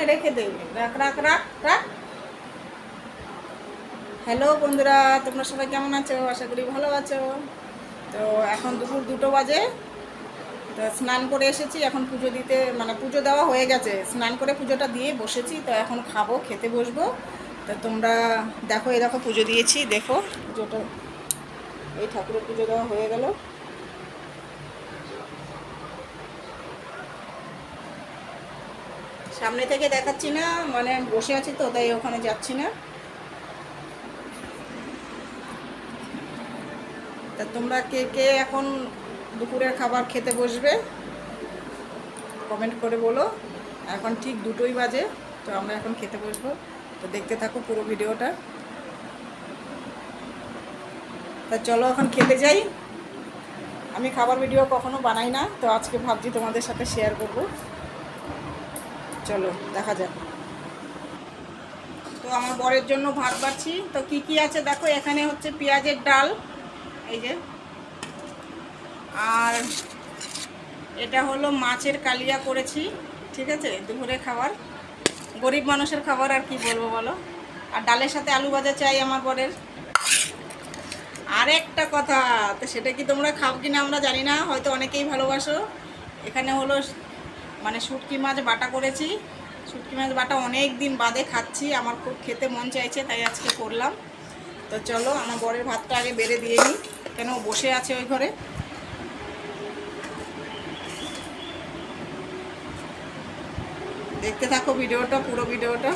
ওখানে রেখে দে, রাখ রাখ রাখ রাখ। হ্যালো বন্ধুরা, তোমরা সবাই কেমন আছো? আশা করি ভালো আছো। তো এখন দুপুর 2টো বাজে। তো স্নান করে এসেছি, এখন পুজো দিতে, মানে পুজো দেওয়া হয়ে গেছে, স্নান করে পুজোটা দিয়ে বসেছি। তো এখন খাবো, খেতে বসবো। তো তোমরা দেখো, এই দেখো পুজো দিয়েছি, দেখো পুজোটা, এই ঠাকুরের পুজো দেওয়া হয়ে গেল। সামনে থেকে দেখাচ্ছি না, মানে বসে আছি তো, তাই ওখানে যাচ্ছি না। তা তোমরা কে কে এখন দুপুরের খাবার খেতে বসবে কমেন্ট করে বলো। এখন ঠিক 2টোই বাজে, তো আমরা এখন খেতে বসবো। তো দেখতে থাকো পুরো ভিডিওটা। তা চলো এখন খেতে যাই। আমি খাবার ভিডিও কখনো বানাই না, তো আজকে ভাবছি তোমাদের সাথে শেয়ার করব। চলো দেখা যাক। তো আমার বরের জন্য ভাত বাড়ছি। তো কি কি আছে দেখো, এখানে হচ্ছে পেঁয়াজের ডাল, এই যে, আর এটা হলো মাছের কালিয়া করেছি। ঠিক আছে, দুপুরে খাবার, গরিব মানুষের খাবার, আর কি বলবো বলো। আর ডালের সাথে আলু ভাজা চাই আমার বরের। আর একটা কথা, তো সেটা কি তোমরা খাও কিনা আমরা জানি না, হয়তো অনেকেই ভালোবাসো। এখানে হলো মানে শুটকি মাছ বাটা করেছি। শুটকি মাছ বাটা অনেক দিন বাদে খাচ্ছি, আমার খুব খেতে মন চাইছে, তাই আজকে করলাম। তো চলো আমার বরের ভাতটা আগে বেড়ে দিয়ে নিই, কেন বসে আছে ওই ঘরে। দেখতে থাকো ভিডিওটা, পুরো ভিডিওটা।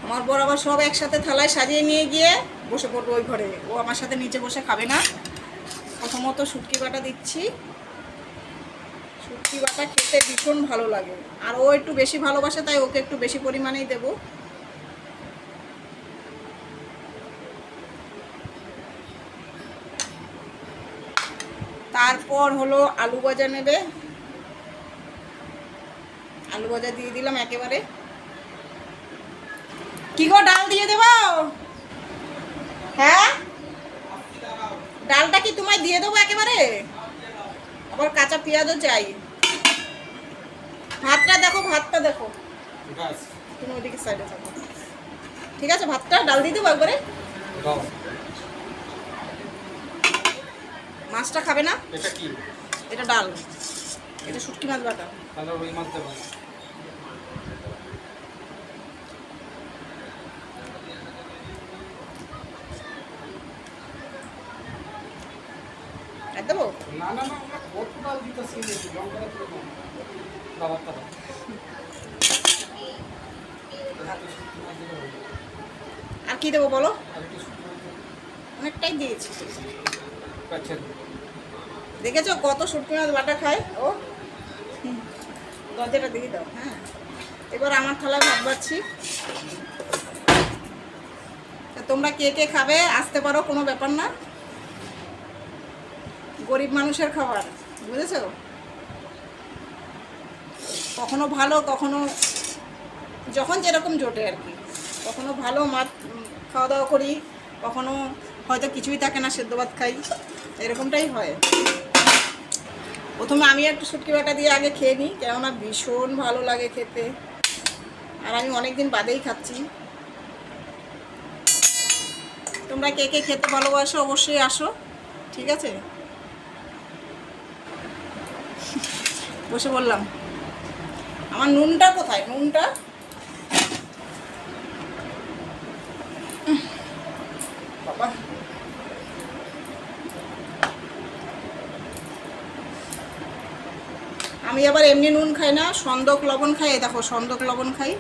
আমার বর আবার সব একসাথে থালায় সাজিয়ে নিয়ে গিয়ে বসে পড়বো ওই ঘরে, ও আমার সাথে নিচে বসে খাবে না। প্রথমত শুটকি বাটা দিচ্ছি। শুটকি বাটা খেতে ভীষণ ভালো লাগে, আর ও একটু বেশি ভালোবাসে, তাই ওকে একটু বেশি পরিমাণেই দেবো। তারপর হলো আলু ভাজা নেবে, আলু ভাজা দিয়ে দিলাম একেবারে। কি গো, ডাল দিয়ে দেবো? হ্যাঁ, ডালটা কি তোমায় দিয়ে দেবো একেবারে? আবার কাঁচা পেঁয়াজও চাই। ভাতটা দেখো, ভাতটা দেখো, তুমি ওইদিকে সাইডে থাকো। ঠিক আছে, ভাতটা ডাল দিয়ে দেবো একবারে। মাছটা খাবে না? এটা কি? এটা ডাল, এটা শুটকি মাছ বাটা। তাহলে রুই মাছ দেবো। আর দেবো? না না না, আমরা কত ডাল দিতেছি, লঙ্কাটা তুলে দাও, বাবারটা দাও। আর কি দেবো বলো? আর একটু শুকনো লঙ্কা। অনেকটাই দিয়েছি। আচ্ছা, দেখেছো কত শুটকি মাছ বাটা খায় ও। দরজাটা দিয়ে দাও। হ্যাঁ, এবার আমার থালায় ভাত বাড়ছি। তা তোমরা কে কে খাবে আসতে পারো, কোনো ব্যাপার না। গরিব মানুষের খাবার, বুঝেছো? কখনো ভালো, কখনো যখন যেরকম জোটে আর কি। কখনো ভালো মাছ খাওয়া দাওয়া করি, কখনো হয়তো কিছুই থাকে না, সেদ্ধ ভাত খাই, এরকমটাই হয়। প্রথমে আমি একটু শুটকি বাটা দিয়ে আগে খেয়ে নিই, কেননা ভীষণ ভালো লাগে খেতে, আর আমি অনেক দিন বাদেই খাচ্ছি। তোমরা কে কে খেতে ভালোবাসো অবশ্যই আসো, ঠিক আছে? বসে বললাম। আমার নুনটা কোথায়? নুনটা বাবা, আমি আবার এমনি নুন খাই না, সন্দক লবণ খাই। এই দেখো, সন্দক লবণ খাই।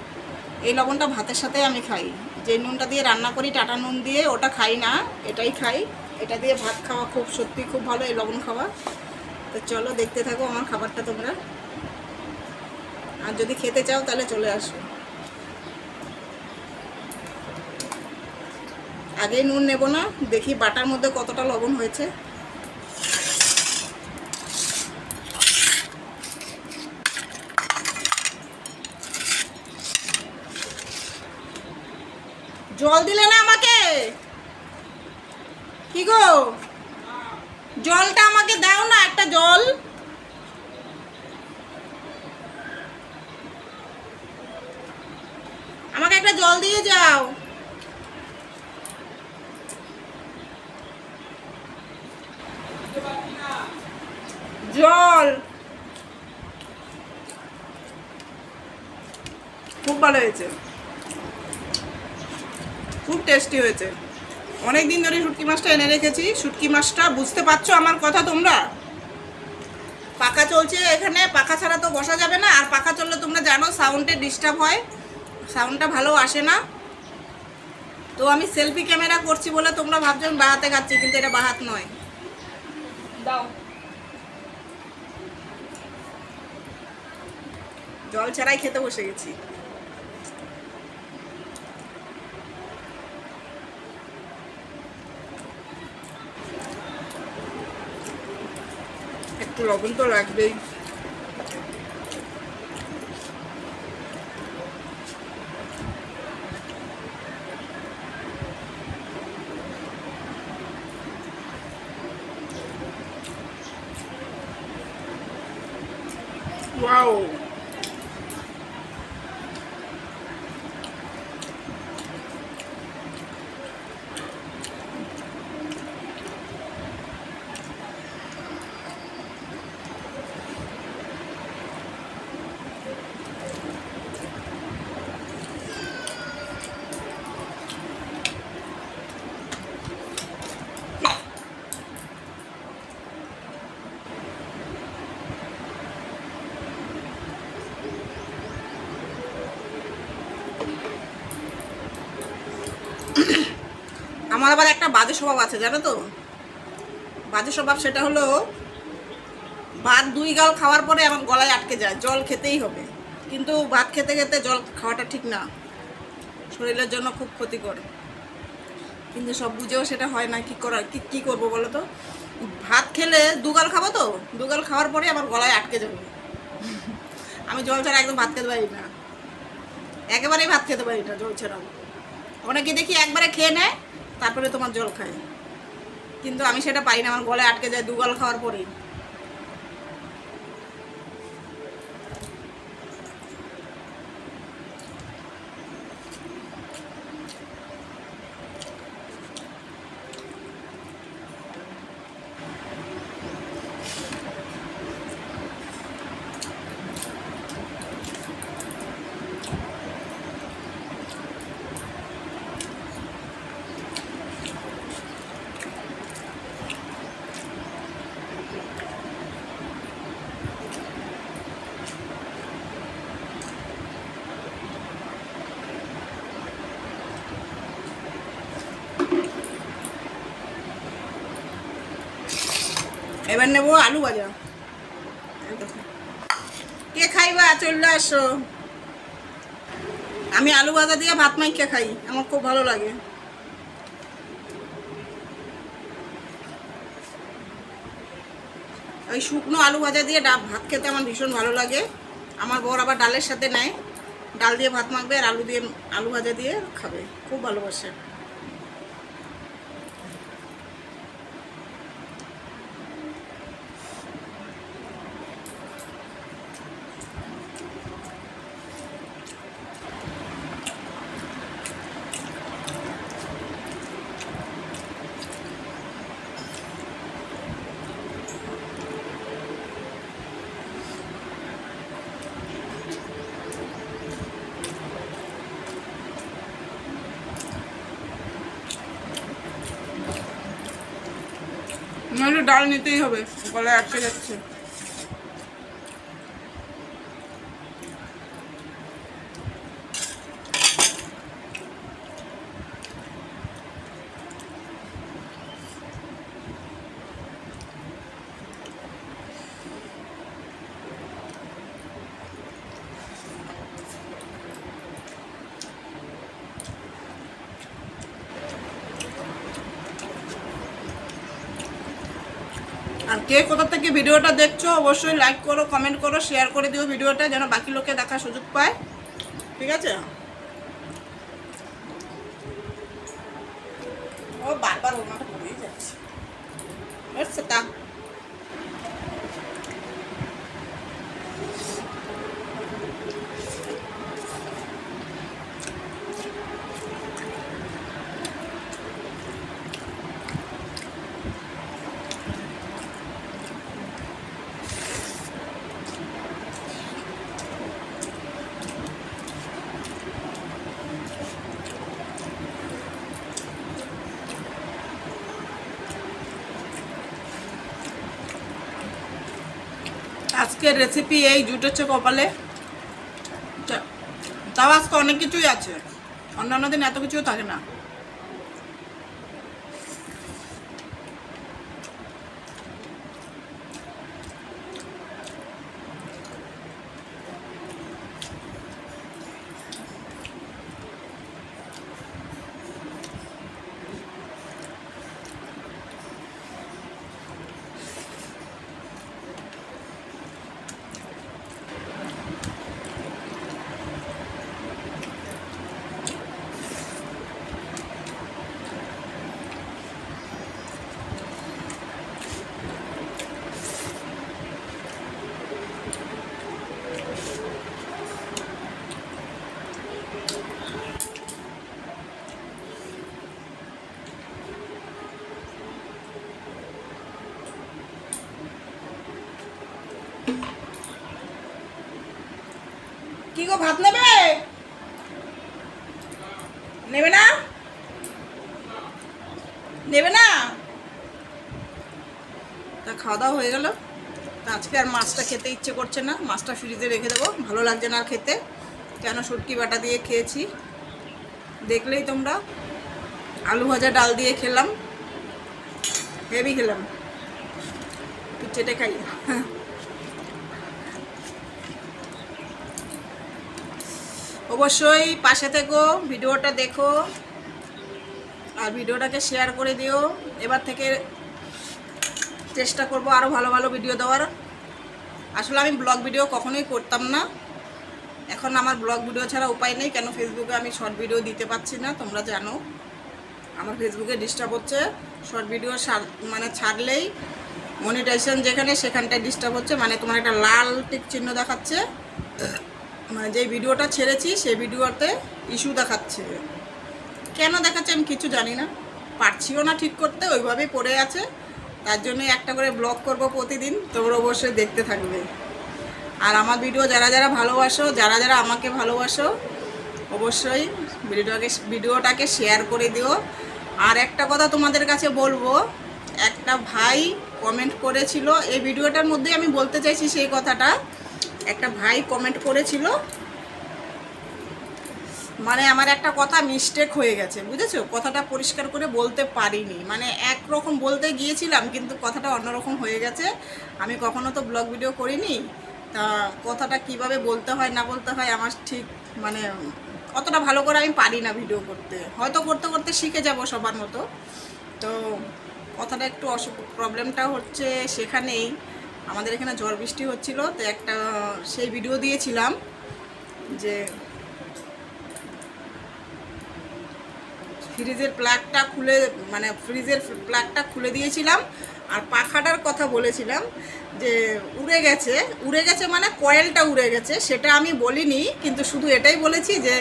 এই লবণটা ভাতের সাথে আমি খাই। যে নুনটা দিয়ে রান্না করি, টাটা নুন দিয়ে, ওটা খাই না, এটাই খাই। এটা দিয়ে ভাত খাওয়া খুব, সত্যি খুব ভালো এই লবণ খাওয়া। তো চলো দেখতে থাকো আমার খাবারটা তোমরা, আর যদি খেতে চাও তাহলে চলে আসো। আগে নুন নেব না, দেখি বাটার মধ্যে কতটা লবণ হয়েছে। জল দিলে না আমাকে? জলটা আমাকে দাও না, একটা জল। আমাকে একটা জল দিয়ে যাও। জল। খুব ভালো হয়েছে, খুব টেস্টি হয়েছে। অনেক দিন ধরে শুটকি মাছটা এনে রেখেছি। শুটকি মাছটা, বুঝতে পারছো আমার কথা তোমরা? পাখা চলছে এখানে, পাখা ছাড়া তো বসা যাবে না। আর পাখা চললে তোমরা জানো সাউন্ডে ডিস্টার্ব হয়, সাউন্ডটা ভালো আসে না। তো আমি সেলফি ক্যামেরা করছি বলে তোমরা ভাবছো আমি বাহাতে খাচ্ছি, কিন্তু এটা বাহাত নয়। দাও। জল ছাড়াই খেতে বসে গেছি। একটু লবণ তো লাগবেই। ওয়াও, আমার আবার একটা বাজে স্বভাব আছে জানো তো। বাজে স্বভাব, সেটা হলো ভাত 2 গাল খাওয়ার পরে আমার গলায় আটকে যায়, জল খেতেই হবে। কিন্তু ভাত খেতে খেতে জল খাওয়াটা ঠিক না, শরীরের জন্য খুব ক্ষতিকর। কিন্তু সব বুঝেও সেটা হয় না। কি করবো বলো তো? ভাত খেলে 2 গাল খাবো, তো 2 গাল খাওয়ার পরে আমার গলায় আটকে যাবে। আমি জল ছাড়া একদম ভাত খেতে পারি না, একেবারেই ভাত খেতে পারি না জল ছাড়াও। অনেকে দেখি একবারে খেয়ে নেয় তারপরে তোমার জল খায়, কিন্তু আমি সেটা পারি না, আমার গলায় আটকে যায় 2 গাল খাওয়ার পরেই। এবার নেবো আলু ভাজা। কে খাইবা চলে আসো। আমি আলু ভাজা দিয়ে ভাত মাইখা খাই, আমার খুব ভালো লাগে। ওই শুকনো আলু ভাজা দিয়ে ভাত খেতে আমার ভীষণ ভালো লাগে। আমার বর আবার ডালের সাথে নেয়, ডাল দিয়ে ভাত মাখবে আর আলু ভাজা দিয়ে খাবে, খুব ভালোবাসে। নাহলে ডাল নিতেই হবে, গলায় আটকে যাচ্ছে। আর কে কোথা থেকে ভিডিওটা দেখছো অবশ্যই লাইক করো, কমেন্ট করো, শেয়ার করে দিও ভিডিওটা, যেন বাকি লোকে দেখার সুযোগ পায়। ঠিক আছে? ও বারবার ওনাটা পড়েই যাচ্ছে। হচ্ছে তা আজকের রেসিপি এই জুটেছে কপালে। তাও আজকে অনেক কিছুই আছে, অন্যান্য দিন এত কিছুও থাকে না। কি গো, ভাত নেবে? নেবে না? নেবে না? তা খাওয়া দাওয়া হয়ে গেল। তা আজকে আর মাছটা খেতে ইচ্ছে করছে না, মাছটা ফ্রিজে রেখে দেবো, ভালো লাগছে না আর খেতে। কেন শুটকি বাটা দিয়ে খেয়েছি দেখলেই তোমরা। আলু ভাজা ডাল দিয়ে খেলাম, হেভি খেলাম, একটু চেটে খাই। অবশ্যই পাশে থেকো, ভিডিওটা দেখো আর ভিডিওটাকে শেয়ার করে দিও। এবার থেকে চেষ্টা করব আরও ভালো ভালো ভিডিও দেওয়ার। আসলে আমি ব্লগ ভিডিও কখনোই করতাম না, এখন আমার ব্লগ ভিডিও ছাড়া উপায় নেই। কেন ফেসবুকে আমি শর্ট ভিডিও দিতে পারছি না, তোমরা জানো আমার ফেসবুকে ডিস্টার্ব হচ্ছে। শর্ট ভিডিও মানে ছাড়লেই মনিটাইজেশন যেখানে সেখানটায় ডিস্টার্ব হচ্ছে, মানে তোমার একটা লাল টিক চিহ্ন দেখাচ্ছে, মানে যেই ভিডিওটা ছেড়েছি সেই ভিডিওতে ইস্যু দেখাচ্ছে। কেন দেখাচ্ছে আমি কিছু জানি না, পারছিও না ঠিক করতে, ওইভাবেই পড়ে আছে। তার জন্যই একটা করে ব্লগ করব প্রতিদিন, তোমরা অবশ্যই দেখতে থাকবে। আর আমার ভিডিও যারা যারা ভালোবাসো, যারা যারা আমাকে ভালোবাসো, অবশ্যই ভিডিওটাকে শেয়ার করে দিও। আর একটা কথা তোমাদের কাছে বলবো, একটা ভাই কমেন্ট করেছিল, এই ভিডিওটার মধ্যে আমি বলতে চাইছি সেই কথাটা। একটা ভাই কমেন্ট করেছিল, মানে আমার একটা কথা মিস্টেক হয়ে গেছে, বুঝেছো? কথাটা পরিষ্কার করে বলতে পারিনি, মানে একরকম বলতে গিয়েছিলাম কিন্তু কথাটা অন্যরকম হয়ে গেছে। আমি কখনো তো ব্লগ ভিডিও করিনি, তা কথাটা কিভাবে বলতে হয় না বলতে হয় আমার ঠিক মানে অতটা ভালো করে আমি পারি না ভিডিও করতে। হয়তো করতে করতে শিখে যাব সবার মতো। তো কথাটা একটু প্রবলেমটা হচ্ছে সেখানেই, আমাদের এখানে ঝড় বৃষ্টি হচ্ছিল, তো একটা সেই ভিডিও দিয়েছিলাম যে ফ্রিজের প্লাগটা খুলে, মানে ফ্রিজের প্লাগটা খুলে দিয়েছিলাম আর পাখাটার কথা বলেছিলাম যে উড়ে গেছে মানে কয়েলটা উড়ে গেছে, সেটা আমি বলিনি। কিন্তু শুধু এটাই বলেছি যে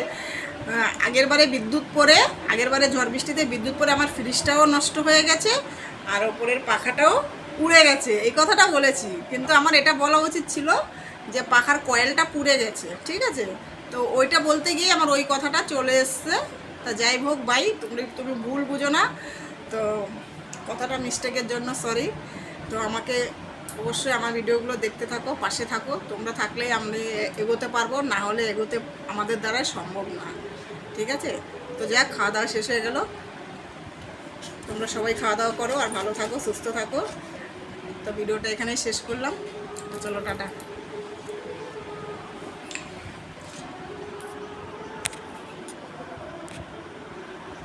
আগেরবারে ঝড় বৃষ্টিতে বিদ্যুৎ পড়ে আমার ফ্রিজটাও নষ্ট হয়ে গেছে আর ওপরের পাখাটাও উড়ে গেছে, এই কথাটা বলেছি। কিন্তু আমার এটা বলা উচিত ছিল যে পাখার কয়েলটা পুড়ে গেছে, ঠিক আছে? তো ওইটা বলতে গিয়ে আমার ওই কথাটা চলে এসছে। তা যাই হোক ভাই, তুমি ভুল বুঝো না, তো কথাটা মিস্টেকের জন্য সরি। তো আমাকে অবশ্যই আমার ভিডিওগুলো দেখতে থাকো, পাশে থাকো, তোমরা থাকলেই আমি এগোতে পারবো, না হলে এগোতে আমাদের দ্বারাই সম্ভব না, ঠিক আছে? তো যাক, খাওয়া দাওয়া শেষ হয়ে গেল, তোমরা সবাই খাওয়া দাওয়া করো আর ভালো থাকো, সুস্থ থাকো। তো ভিডিওটা এখানেই শেষ করলাম, তো চলো টাটা।